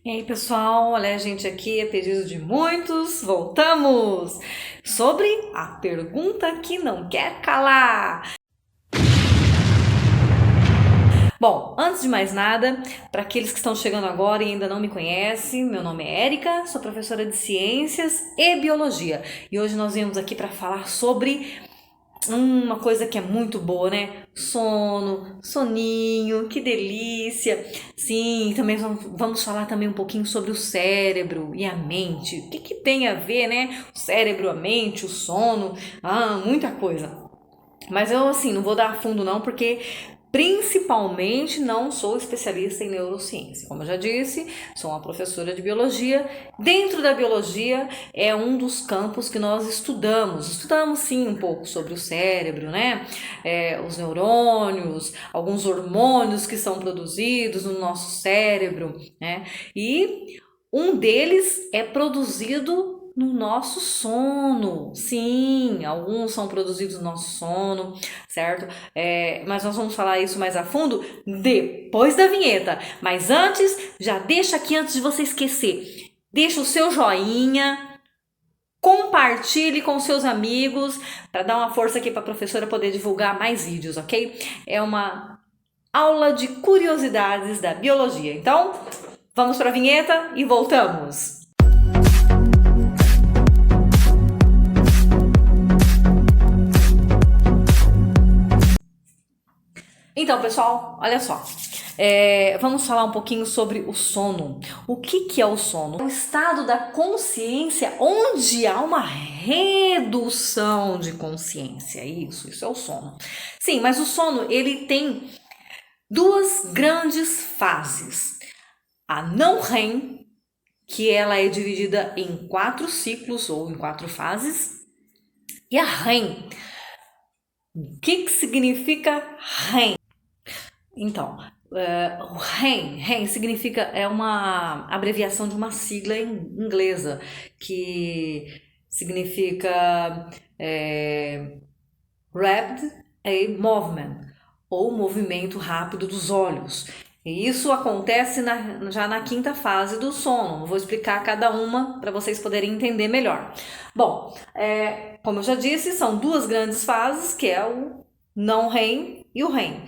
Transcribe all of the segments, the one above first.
E aí, pessoal, olha a gente aqui, a pedido de muitos, voltamos sobre a pergunta que não quer calar. Bom, antes de mais nada, para aqueles que estão chegando agora e ainda não me conhecem, meu nome é Érica, sou professora de Ciências e Biologia e hoje nós viemos aqui para falar sobre uma coisa que é muito boa, né? Sono, soninho, que delícia. Sim, também vamos falar também um pouquinho sobre o cérebro e a mente. O que que tem a ver, né? O cérebro, a mente, o sono, muita coisa. Mas eu, assim, não vou dar a fundo não, porque principalmente não sou especialista em neurociência. Como eu já disse, sou uma professora de biologia. Dentro da biologia é um dos campos que nós estudamos. Estudamos sim um pouco sobre o cérebro, né? Os neurônios, alguns hormônios que são produzidos no nosso cérebro, né? E um deles é produzido no nosso sono. Sim, alguns são produzidos no nosso sono, certo? Mas nós vamos falar isso mais a fundo depois da vinheta. Mas antes, já deixa aqui antes de você esquecer. Deixa o seu joinha, compartilhe com seus amigos para dar uma força aqui para a professora poder divulgar mais vídeos, ok? É uma aula de curiosidades da biologia. Então, vamos para a vinheta e voltamos. Então, pessoal, olha só. Vamos falar um pouquinho sobre o sono. O que é o sono? É o estado da consciência onde há uma redução de consciência. Isso é o sono. Sim, mas o sono ele tem duas grandes fases. A não REM, que ela é dividida em 4 ciclos ou em 4 fases, e a REM. O que significa REM? Então, o REM significa, é uma abreviação de uma sigla inglesa, que significa Rapid Eye Movement, ou movimento rápido dos olhos. E isso acontece já na quinta fase do sono. Vou explicar cada uma para vocês poderem entender melhor. Bom, como eu já disse, são duas grandes fases, que é o não REM e o REM.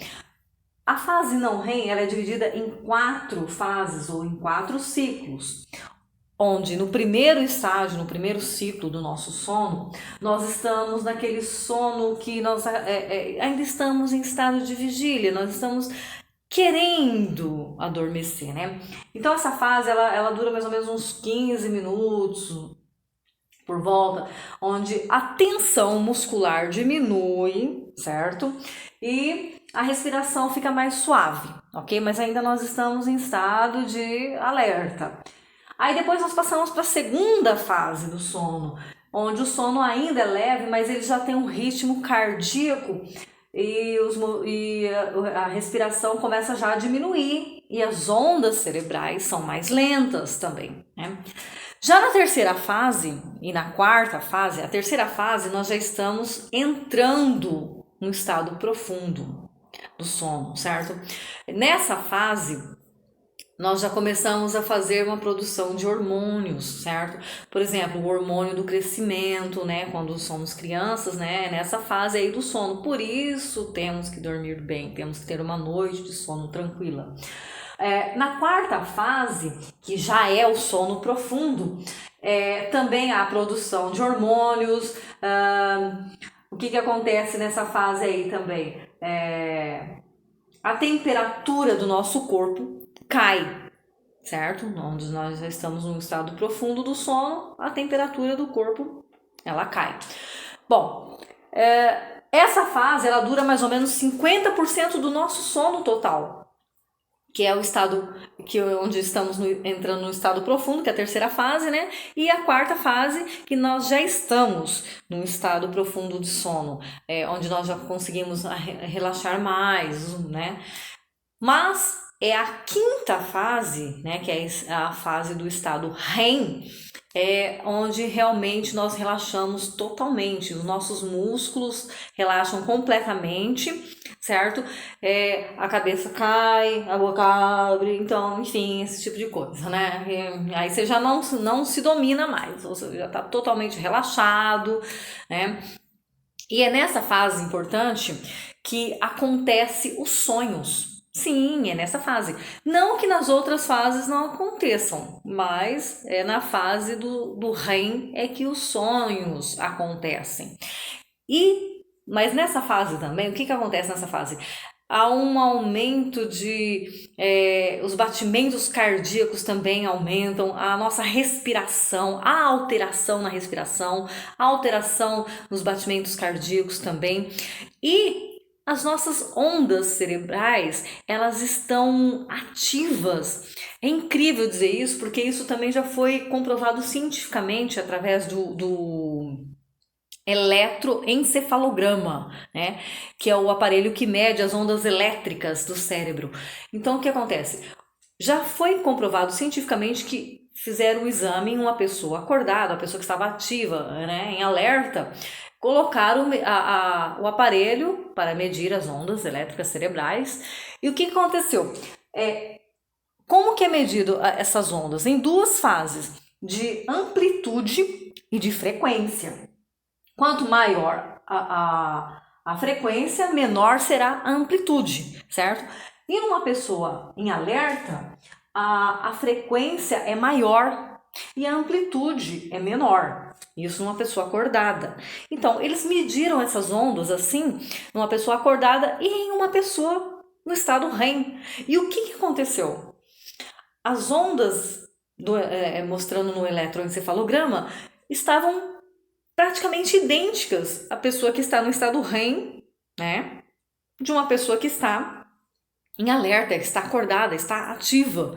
A fase não REM ela é dividida em 4 fases ou em 4 ciclos, onde no primeiro estágio, no primeiro ciclo do nosso sono, nós estamos naquele sono que nós ainda estamos em estado de vigília, nós estamos querendo adormecer, né? Então essa fase ela dura mais ou menos uns 15 minutos, por volta, onde a tensão muscular diminui, certo? E a respiração fica mais suave, ok? Mas ainda nós estamos em estado de alerta. Aí depois nós passamos para a segunda fase do sono, onde o sono ainda é leve, mas ele já tem um ritmo cardíaco e a respiração começa já a diminuir e as ondas cerebrais são mais lentas também, né? Já na terceira fase e na quarta fase, a terceira fase nós já estamos entrando no estado profundo do sono, certo? Nessa fase nós já começamos a fazer uma produção de hormônios, certo? Por exemplo, o hormônio do crescimento, né? Quando somos crianças, né? Nessa fase aí do sono. Por isso temos que dormir bem, temos que ter uma noite de sono tranquila. Na quarta fase, que já é o sono profundo, também há a produção de hormônios. O que acontece nessa fase aí também? A temperatura do nosso corpo cai, certo? Onde nós já estamos num estado profundo do sono, a temperatura do corpo ela cai. Bom, essa fase ela dura mais ou menos 50% do nosso sono total, que é o estado onde estamos entrando no estado profundo, que é a terceira fase, né? E a quarta fase, que nós já estamos num estado profundo de sono, onde nós já conseguimos relaxar mais, né? Mas é a quinta fase, né? Que é a fase do estado REM, é onde realmente nós relaxamos totalmente, os nossos músculos relaxam completamente, certo? A cabeça cai, a boca abre, então, enfim, esse tipo de coisa, né? E aí você já não se domina mais, você já está totalmente relaxado, né? E é nessa fase importante que acontece os sonhos. Sim, é nessa fase. Não que nas outras fases não aconteçam, mas é na fase do REM é que os sonhos acontecem. Mas nessa fase também, o que acontece nessa fase? Há um aumento os batimentos cardíacos também aumentam, a nossa respiração, a alteração na respiração, a alteração nos batimentos cardíacos também, e as nossas ondas cerebrais, elas estão ativas. É incrível dizer isso, porque isso também já foi comprovado cientificamente através do eletroencefalograma, né? Que é o aparelho que mede as ondas elétricas do cérebro. Então, o que acontece? Já foi comprovado cientificamente que fizeram o exame em uma pessoa acordada, uma pessoa que estava ativa, né, em alerta, colocaram o aparelho para medir as ondas elétricas cerebrais. E o que aconteceu? Como que é medido essas ondas? Em duas fases, de amplitude e de frequência. Quanto maior a frequência, menor será a amplitude, certo? E numa pessoa em alerta, a frequência é maior e a amplitude é menor. Isso numa pessoa acordada. Então, eles mediram essas ondas assim, numa pessoa acordada e em uma pessoa no estado REM. E o que aconteceu? As ondas mostrando no eletroencefalograma estavam praticamente idênticas à pessoa que está no estado REM, né? De uma pessoa que está em alerta, que está acordada, está ativa.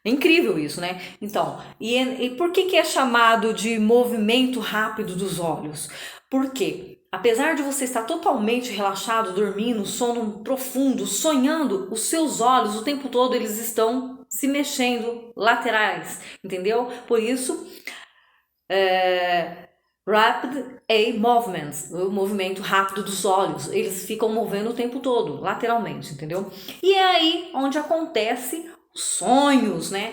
É incrível isso, né? Então, e por que é chamado de movimento rápido dos olhos? Porque, apesar de você estar totalmente relaxado, dormindo, sono profundo, sonhando, os seus olhos o tempo todo eles estão se mexendo, laterais, entendeu? Por isso, Rapid Eye Movements, o movimento rápido dos olhos, eles ficam movendo o tempo todo, lateralmente, entendeu? E é aí onde acontece os sonhos, né?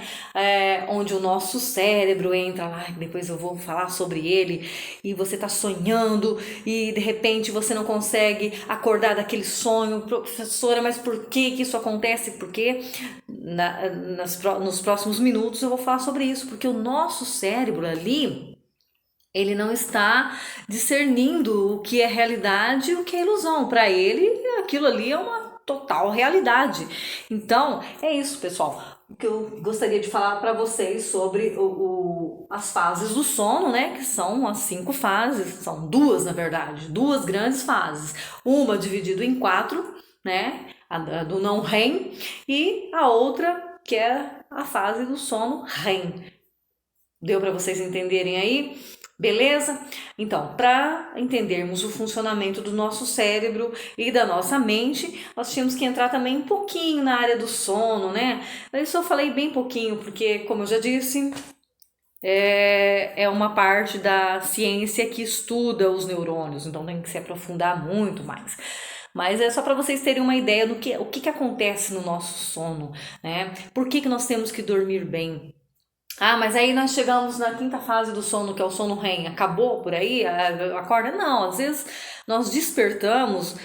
Onde o nosso cérebro entra lá, depois eu vou falar sobre ele, e você tá sonhando e de repente você não consegue acordar daquele sonho. Professora, mas por que isso acontece? Porque nos próximos minutos eu vou falar sobre isso, porque o nosso cérebro ali, ele não está discernindo o que é realidade e o que é ilusão. Para ele, aquilo ali é uma total realidade. Então, é isso, pessoal. O que eu gostaria de falar para vocês sobre as fases do sono, né? Que são as 5 fases, são duas, na verdade, duas grandes fases. Uma dividida em 4, né? A do não REM, e a outra que é a fase do sono REM. Deu para vocês entenderem aí? Beleza? Então, para entendermos o funcionamento do nosso cérebro e da nossa mente, nós tínhamos que entrar também um pouquinho na área do sono, né? Isso eu falei bem pouquinho, porque, como eu já disse, é uma parte da ciência que estuda os neurônios, então tem que se aprofundar muito mais. Mas é só para vocês terem uma ideia do o que acontece no nosso sono, né? Por que nós temos que dormir bem? Mas aí nós chegamos na 5ª fase do sono, que é o sono REM. Acabou por aí? Acorda? Não, às vezes nós despertamos,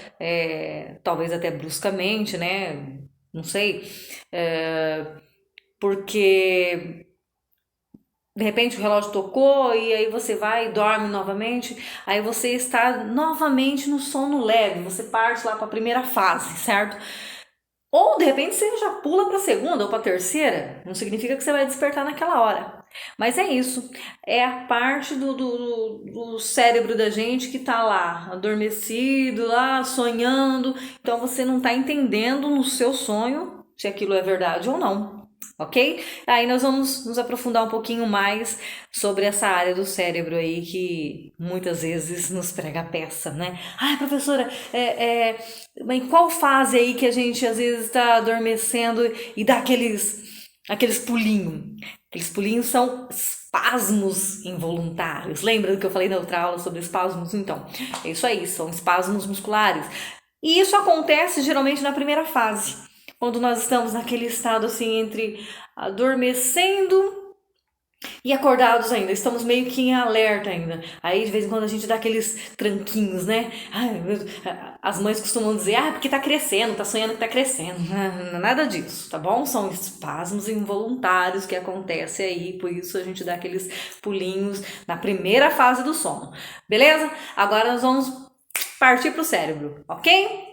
talvez até bruscamente, né? Não sei, porque de repente o relógio tocou e aí você vai e dorme novamente, aí você está novamente no sono leve, você parte lá para a primeira fase, certo? Ou de repente você já pula para a segunda ou para a terceira, não significa que você vai despertar naquela hora. Mas é isso, é a parte do cérebro da gente que está lá, adormecido, lá sonhando. Então você não está entendendo no seu sonho se aquilo é verdade ou não. Ok? Aí nós vamos nos aprofundar um pouquinho mais sobre essa área do cérebro aí que muitas vezes nos prega a peça, né? Professora, em qual fase aí que a gente às vezes está adormecendo e dá aqueles pulinhos? Aqueles pulinhos são espasmos involuntários. Lembra do que eu falei na outra aula sobre espasmos? Então, é isso aí, são espasmos musculares. E isso acontece geralmente na primeira fase, quando nós estamos naquele estado assim entre adormecendo e acordados ainda, estamos meio que em alerta ainda. Aí de vez em quando a gente dá aqueles tranquinhos, né? Ai, as mães costumam dizer, porque tá crescendo, tá sonhando que tá crescendo. Nada disso, tá bom? São espasmos involuntários que acontecem aí, por isso a gente dá aqueles pulinhos na primeira fase do sono. Beleza? Agora nós vamos partir pro cérebro, ok?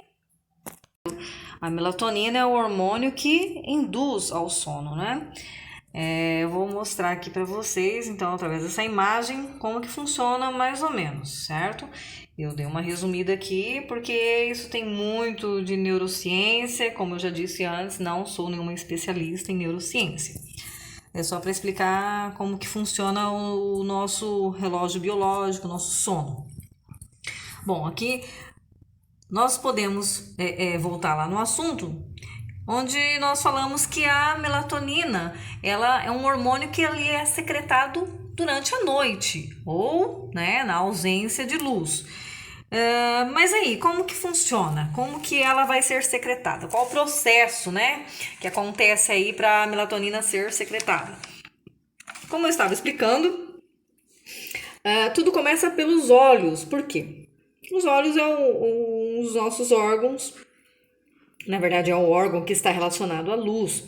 A melatonina é o hormônio que induz ao sono, né? Eu vou mostrar aqui para vocês, então, através dessa imagem, como que funciona mais ou menos, certo? Eu dei uma resumida aqui, porque isso tem muito de neurociência, como eu já disse antes, não sou nenhuma especialista em neurociência. É só para explicar como que funciona o nosso relógio biológico, o nosso sono. Bom, aqui nós podemos voltar lá no assunto, onde nós falamos que a melatonina, ela é um hormônio que ele é secretado durante a noite, ou, né, na ausência de luz. Mas aí, como que funciona? Como que ela vai ser secretada? Qual o processo, né, que acontece aí para a melatonina ser secretada? Como eu estava explicando, tudo começa pelos olhos. Por quê? Os olhos é um dos nossos órgãos. Na verdade, é um órgão que está relacionado à luz.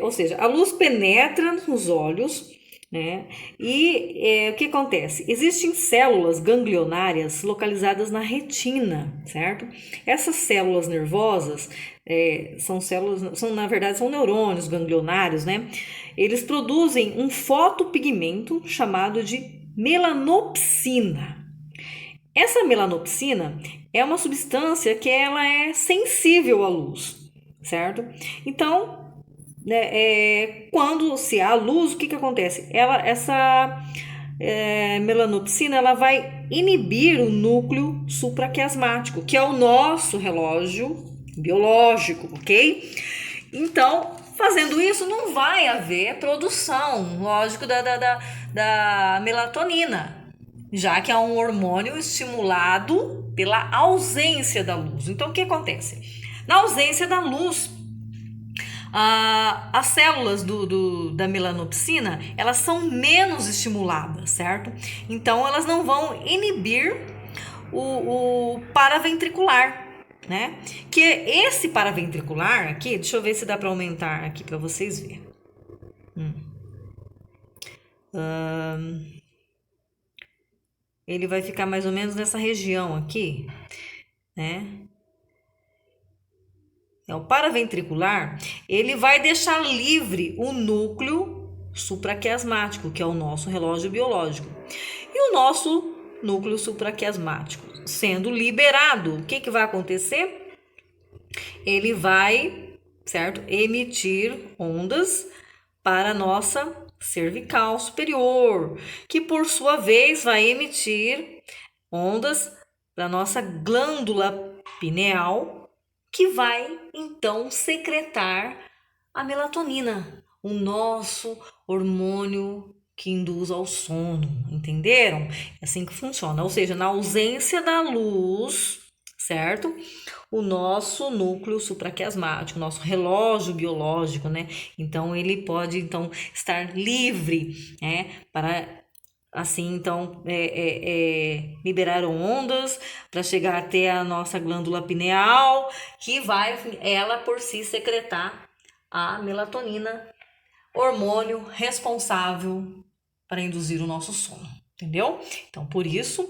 Ou seja, a luz penetra nos olhos, né? E o que acontece? Existem células ganglionárias localizadas na retina, certo? Essas células nervosas na verdade, são neurônios ganglionários, né? Eles produzem um fotopigmento chamado de melanopsina. Essa melanopsina é uma substância que ela é sensível à luz, certo? Então, quando se há luz, o que acontece? Essa melanopsina ela vai inibir o núcleo supraquiasmático, que é o nosso relógio biológico, ok? Então, fazendo isso, não vai haver produção, lógico, da melatonina, já que é um hormônio estimulado pela ausência da luz. Então, o que acontece? Na ausência da luz, as células da melanopsina, elas são menos estimuladas, certo? Então, elas não vão inibir o paraventricular, né? Que esse paraventricular aqui, deixa eu ver se dá para aumentar aqui para vocês verem. Ele vai ficar mais ou menos nessa região aqui, né? O paraventricular, ele vai deixar livre o núcleo supraquiasmático, que é o nosso relógio biológico. E o nosso núcleo supraquiasmático sendo liberado, o que vai acontecer? Ele vai, certo, emitir ondas para a nossa cervical superior, que por sua vez vai emitir ondas para a nossa glândula pineal, que vai então secretar a melatonina, o nosso hormônio que induz ao sono, entenderam? É assim que funciona, ou seja, na ausência da luz, certo? O nosso núcleo supraquiasmático, nosso relógio biológico, né? Então, ele pode, então, estar livre, né? Para, assim, então, liberar ondas para chegar até a nossa glândula pineal, que vai, ela por si, secretar a melatonina, hormônio responsável para induzir o nosso sono, entendeu? Então, por isso,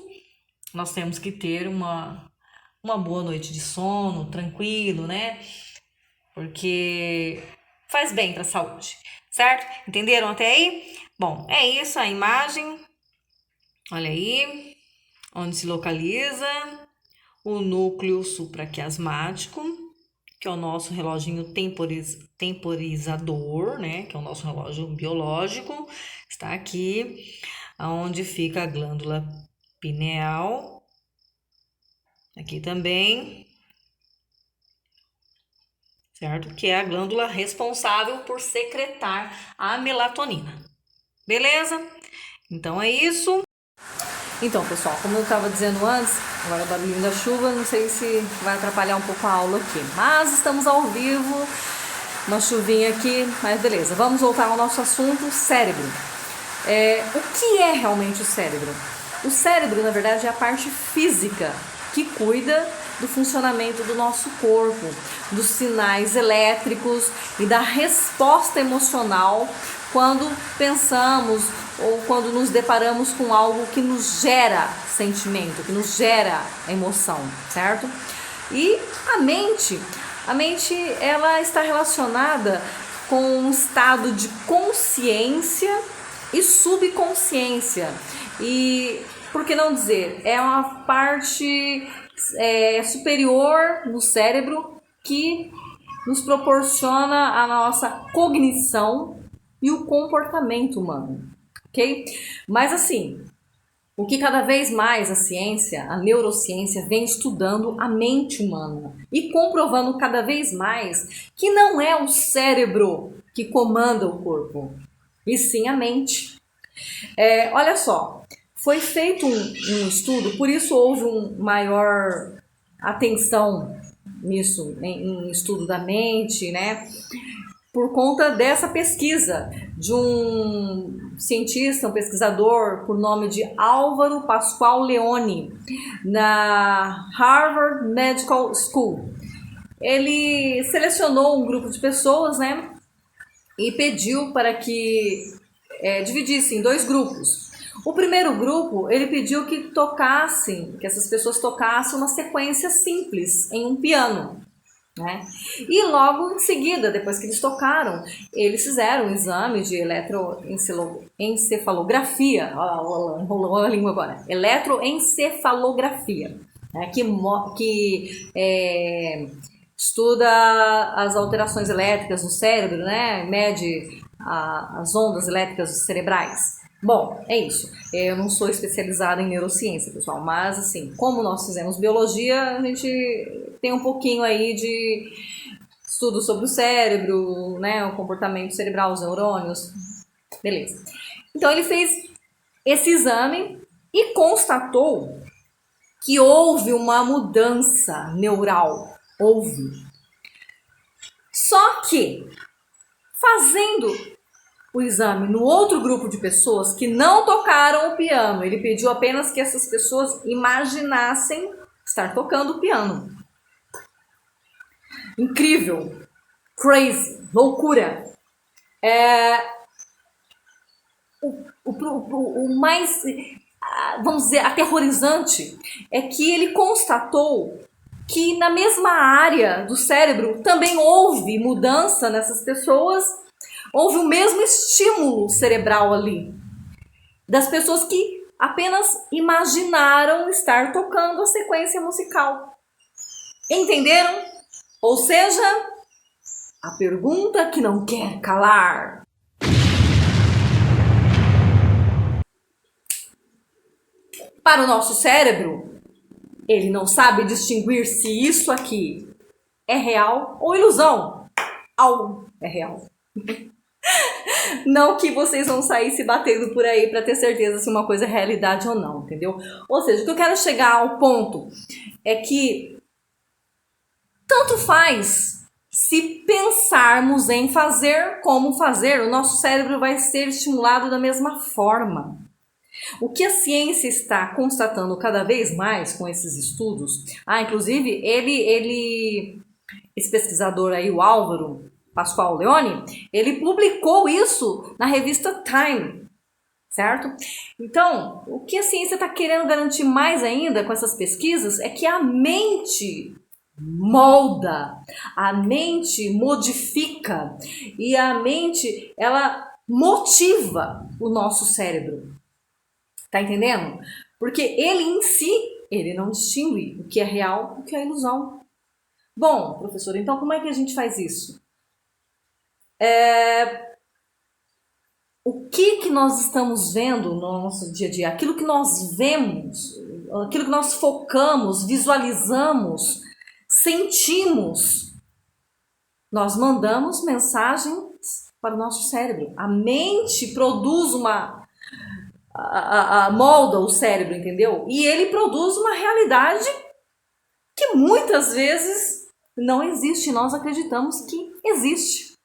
nós temos que ter uma boa noite de sono, tranquilo, né? Porque faz bem para a saúde, certo? Entenderam até aí? Bom, é isso a imagem. Olha aí, onde se localiza o núcleo supraquiasmático, que é o nosso reloginho temporizador, né? Que é o nosso relógio biológico. Está aqui, onde fica a glândula pineal. Aqui também, certo? Que é a glândula responsável por secretar a melatonina. Beleza? Então é isso. Então, pessoal, como eu estava dizendo antes, agora o barulhinho da chuva, não sei se vai atrapalhar um pouco a aula aqui, mas estamos ao vivo, uma chuvinha aqui, mas beleza. Vamos voltar ao nosso assunto, cérebro. O que é realmente o cérebro? O cérebro, na verdade, é a parte física que cuida do funcionamento do nosso corpo, dos sinais elétricos e da resposta emocional quando pensamos ou quando nos deparamos com algo que nos gera sentimento, que nos gera emoção, certo? E a mente ela está relacionada com um estado de consciência e subconsciência. E por que não dizer? É uma parte superior no cérebro que nos proporciona a nossa cognição e o comportamento humano, ok? Mas assim, o que cada vez mais a ciência, a neurociência, vem estudando a mente humana e comprovando cada vez mais que não é o cérebro que comanda o corpo, e sim a mente. Olha só, foi feito um estudo, por isso houve uma maior atenção nisso, em estudo da mente, né? Por conta dessa pesquisa de um cientista, um pesquisador por nome de Álvaro Pascoal Leone, na Harvard Medical School. Ele selecionou um grupo de pessoas, né, e pediu para que dividissem em 2 grupos. O primeiro grupo, ele pediu que essas pessoas tocassem uma sequência simples em um piano, né? E logo em seguida, depois que eles tocaram, eles fizeram um exame de eletroencefalografia, enrolou a língua agora, eletroencefalografia, né? que estuda as alterações elétricas no cérebro, né? Mede as ondas elétricas cerebrais. Bom, é isso. Eu não sou especializada em neurociência, pessoal, mas assim, como nós fizemos biologia, a gente tem um pouquinho aí de estudo sobre o cérebro, né, o comportamento cerebral, os neurônios. Beleza. Então ele fez esse exame e constatou que houve uma mudança neural. Houve. Só que, fazendo o exame no outro grupo de pessoas que não tocaram o piano, ele pediu apenas que essas pessoas imaginassem estar tocando o piano. Incrível, crazy, loucura. O mais, vamos dizer, aterrorizante é que ele constatou que na mesma área do cérebro também houve mudança nessas pessoas. Houve o mesmo estímulo cerebral ali, das pessoas que apenas imaginaram estar tocando a sequência musical. Entenderam? Ou seja, a pergunta que não quer calar. Para o nosso cérebro, ele não sabe distinguir se isso aqui é real ou ilusão. Algo é real. Não que vocês vão sair se batendo por aí para ter certeza se uma coisa é realidade ou não, entendeu? Ou seja, o que eu quero chegar ao ponto é que tanto faz se pensarmos em fazer como fazer, o nosso cérebro vai ser estimulado da mesma forma. O que a ciência está constatando cada vez mais com esses estudos, inclusive esse pesquisador aí, o Álvaro Pascoal Leone, ele publicou isso na revista Time, certo? Então, o que a ciência está querendo garantir mais ainda com essas pesquisas é que a mente molda, a mente modifica e a mente, ela motiva o nosso cérebro. Tá entendendo? Porque ele em si, ele não distingue o que é real e o que é ilusão. Bom, professor, então como é que a gente faz isso? O que nós estamos vendo no nosso dia a dia, aquilo que nós vemos, aquilo que nós focamos, visualizamos, sentimos, nós mandamos mensagens para o nosso cérebro. A mente produz molda o cérebro, entendeu? E ele produz uma realidade que muitas vezes não existe. Nós acreditamos que existe.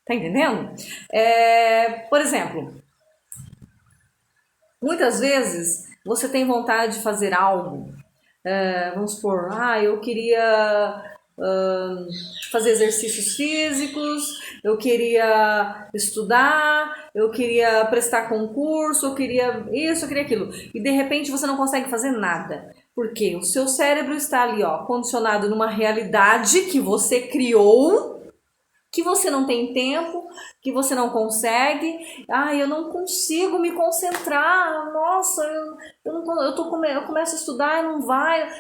Tá entendendo? Por exemplo, muitas vezes você tem vontade de fazer algo. Vamos supor, eu queria fazer exercícios físicos, eu queria estudar, eu queria prestar concurso, eu queria isso, eu queria aquilo. E de repente você não consegue fazer nada. Porque o seu cérebro está ali, condicionado numa realidade que você criou, que você não tem tempo, que você não consegue. Eu não consigo me concentrar. Nossa, eu começo a estudar e não vai.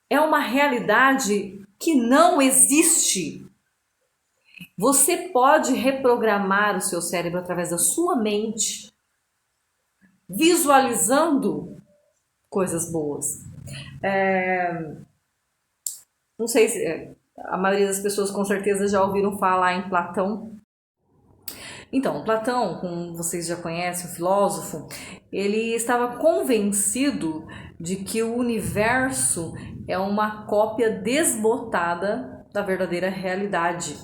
É uma realidade que não existe. Você pode reprogramar o seu cérebro através da sua mente, visualizando coisas boas. Não sei se a maioria das pessoas com certeza já ouviram falar em Platão. Então, Platão, como vocês já conhecem, o filósofo, ele estava convencido de que o universo é uma cópia desbotada da verdadeira realidade,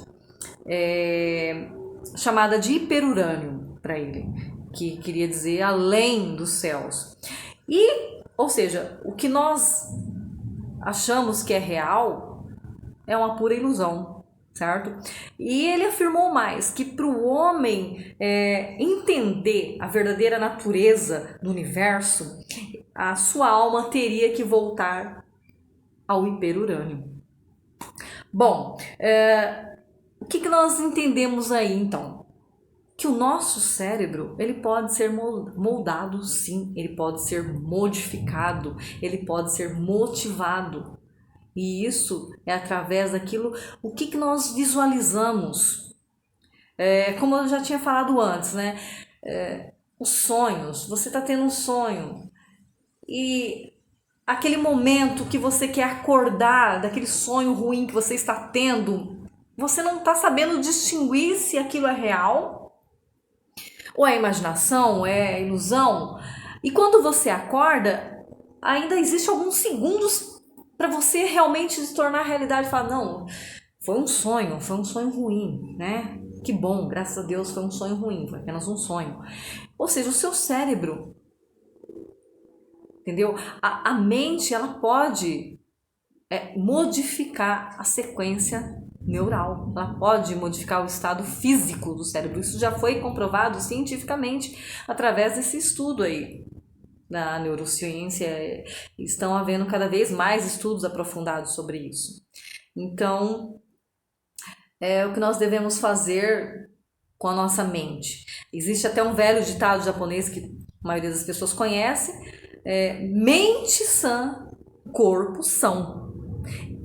chamada de hiperurânio para ele, que queria dizer além dos céus. Ou seja, o que nós achamos que é real é uma pura ilusão, certo? E ele afirmou mais que para o homem entender a verdadeira natureza do universo, a sua alma teria que voltar ao hiperurânio. Bom, o que nós entendemos aí então? Que o nosso cérebro, ele pode ser moldado sim, ele pode ser modificado, ele pode ser motivado. E isso é através daquilo, o que nós visualizamos. Como eu já tinha falado antes, né? Os sonhos, você está tendo um sonho e aquele momento que você quer acordar daquele sonho ruim que você está tendo, você não está sabendo distinguir se aquilo é real ou é imaginação, é ilusão. E quando você acorda, ainda existe alguns segundos para você realmente se tornar realidade e falar, não, foi um sonho ruim, né? Que bom, graças a Deus foi um sonho ruim, foi apenas um sonho. Ou seja, o seu cérebro, entendeu? A mente, ela pode modificar a sequência neural, ela pode modificar o estado físico do cérebro. Isso já foi comprovado cientificamente através desse estudo aí. Na neurociência estão havendo cada vez mais estudos aprofundados sobre isso. Então, é o que nós devemos fazer com a nossa mente. Existe até um velho ditado japonês que a maioria das pessoas conhece, mente sã, corpo são.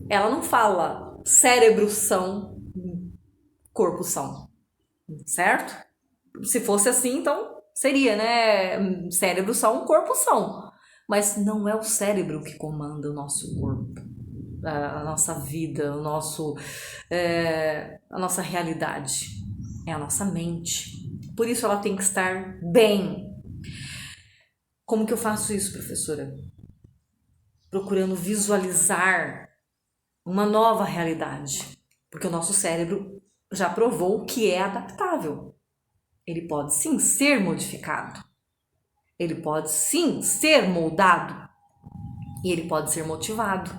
Ela não fala cérebro são, corpo são, certo? Se fosse assim, então seria, né? Cérebro são, corpo são. Mas não é o cérebro que comanda o nosso corpo, a nossa vida, a nossa realidade. É a nossa mente. Por isso ela tem que estar bem. Como que eu faço isso, professora? Procurando visualizar uma nova realidade. Porque o nosso cérebro já provou que é adaptável. Ele pode sim ser modificado. Ele pode sim ser moldado. E ele pode ser motivado.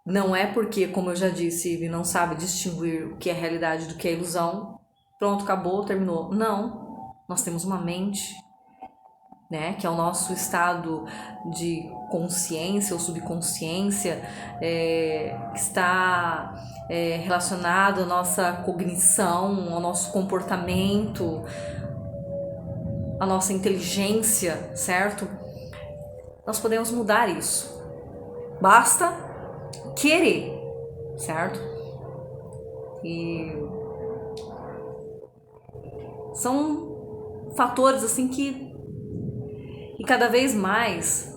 Não é porque, como eu já disse, ele não sabe distinguir o que é realidade do que é ilusão. Pronto, acabou, terminou. Não. Nós temos uma mente, né, que é o nosso estado de consciência ou subconsciência, que está relacionado à nossa cognição, ao nosso comportamento, à nossa inteligência, certo? Nós podemos mudar isso. Basta querer, certo? E são fatores assim que cada vez mais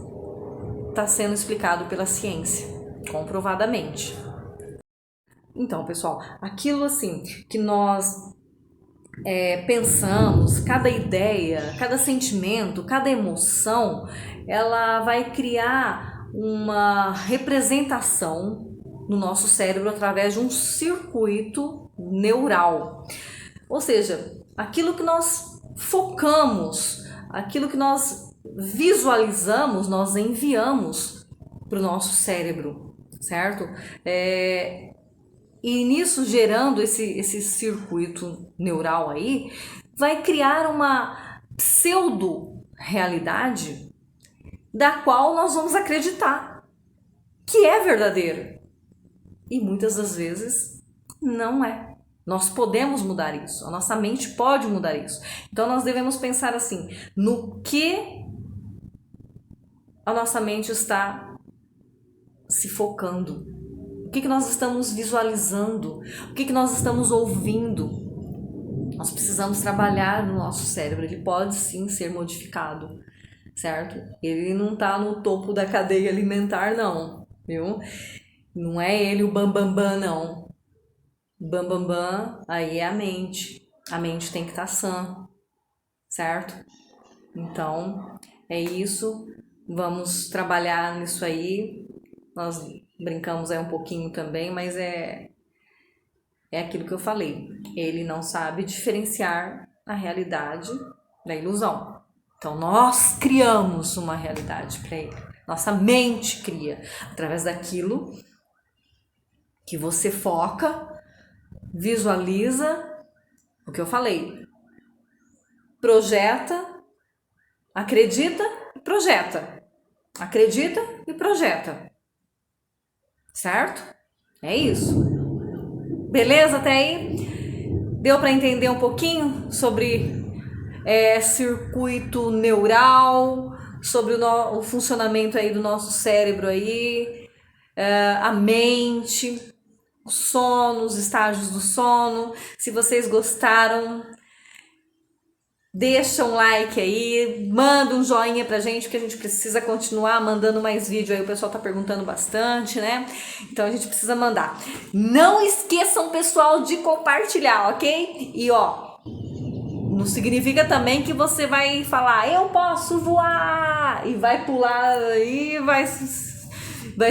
está sendo explicado pela ciência, comprovadamente. Então, pessoal, aquilo assim que nós pensamos, cada ideia, cada sentimento, cada emoção, ela vai criar uma representação no nosso cérebro através de um circuito neural. Ou seja, aquilo que nós focamos, aquilo que nós visualizamos, nós enviamos para o nosso cérebro, certo? E nisso, gerando esse circuito neural aí, vai criar uma pseudo-realidade da qual nós vamos acreditar que é verdadeira. E muitas das vezes não é. Nós podemos mudar isso, a nossa mente pode mudar isso. Então nós devemos pensar assim, no que a nossa mente está se focando, o que nós estamos visualizando, o que nós estamos ouvindo. Nós precisamos trabalhar no nosso cérebro, ele pode sim ser modificado, certo? Ele não está no topo da cadeia alimentar não, viu? Não é ele o bambambam não. Bambambam aí é a mente tem que estar sã, certo? Então é isso, vamos trabalhar nisso aí. Nós brincamos aí um pouquinho também, mas é aquilo que eu falei, ele não sabe diferenciar a realidade da ilusão. Então nós criamos uma realidade para ele, nossa mente cria através daquilo que você foca, visualiza, o que eu falei, projeta, acredita e projeta, acredita e projeta, certo? É isso. Beleza até aí? Deu para entender um pouquinho sobre circuito neural, sobre o funcionamento aí do nosso cérebro aí, a mente, o sono, os estágios do sono. Se vocês gostaram, deixa um like aí, manda um joinha pra gente, porque a gente precisa continuar mandando mais vídeo aí, o pessoal tá perguntando bastante, né? Então a gente precisa mandar. Não esqueçam, pessoal, de compartilhar, ok? E ó, não significa também que você vai falar, eu posso voar, e vai pular e vai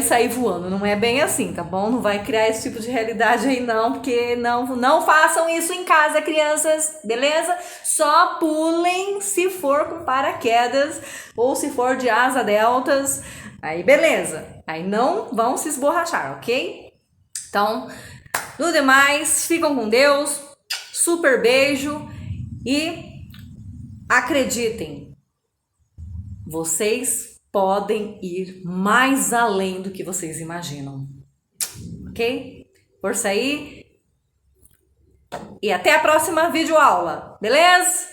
sair voando. Não é bem assim, tá bom? Não vai criar esse tipo de realidade aí não, porque não façam isso em casa, crianças, beleza? Só pulem se for com paraquedas ou se for de asa deltas, aí beleza. Aí não vão se esborrachar, ok? Então, no demais, ficam com Deus, super beijo e acreditem, vocês podem ir mais além do que vocês imaginam, ok? Força aí e até a próxima videoaula, beleza?